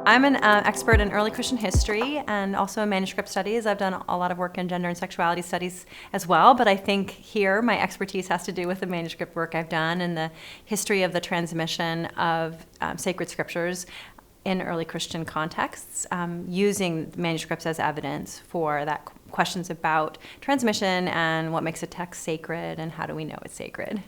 I'm an expert in early Christian history and also in manuscript studies. I've done a lot of work in gender and sexuality studies as well, but I think here my expertise has to do with the manuscript work I've done and the history of the transmission of sacred scriptures in early Christian contexts, using manuscripts as evidence for that questions about transmission and what makes a text sacred and how do we know it's sacred.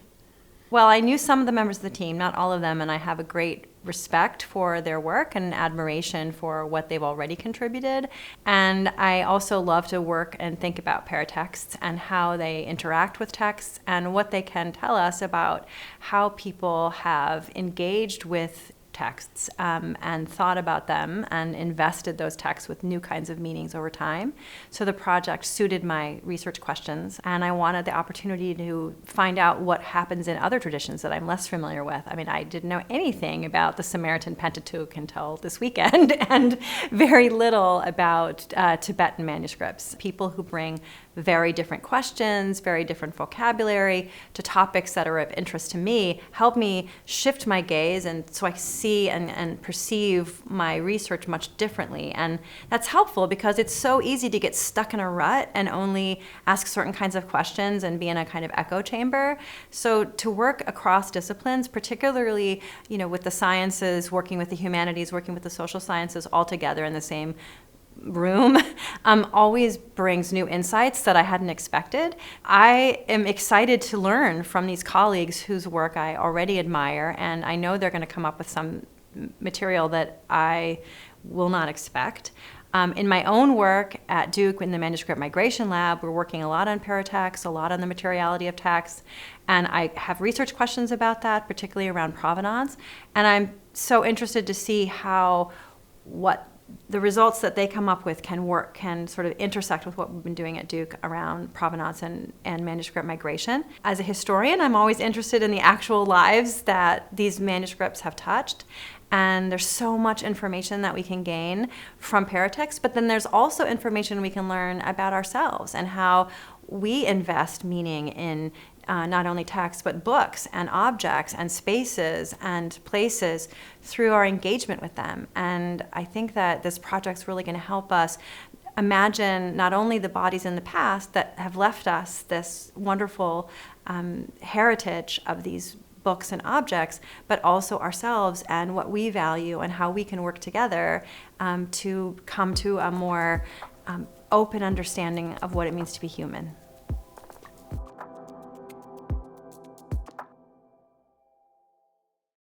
Well, I knew some of the members of the team, not all of them, and I have a great respect for their work and admiration for what they've already contributed. And I also love to work and think about paratexts and how they interact with texts and what they can tell us about how people have engaged with texts and thought about them and invested those texts with new kinds of meanings over time. So the project suited my research questions, and I wanted the opportunity to find out what happens in other traditions that I'm less familiar with. I mean, I didn't know anything about the Samaritan Pentateuch until this weekend, and very little about Tibetan manuscripts. People who bring very different questions, very different vocabulary to topics that are of interest to me help me shift my gaze, and so I see and perceive my research much differently. And that's helpful because it's so easy to get stuck in a rut and only ask certain kinds of questions and be in a kind of echo chamber. So to work across disciplines, particularly, with the sciences, working with the humanities, working with the social sciences all together in the same room, always brings new insights that I hadn't expected. I am excited to learn from these colleagues whose work I already admire, and I know they're going to come up with some material that I will not expect. In my own work at Duke in the Manuscript Migration Lab, we're working a lot on paratexts, a lot on the materiality of texts, and I have research questions about that, particularly around provenance, and I'm so interested to see how what the results that they come up with can sort of intersect with what we've been doing at Duke around provenance and manuscript migration. As a historian, I'm always interested in the actual lives that these manuscripts have touched. And there's so much information that we can gain from paratexts, but then there's also information we can learn about ourselves and how we invest meaning in not only text, but books and objects and spaces and places through our engagement with them. And I think that this project's really going to help us imagine not only the bodies in the past that have left us this wonderful heritage of these books and objects, but also ourselves and what we value and how we can work together to come to a more open understanding of what it means to be human.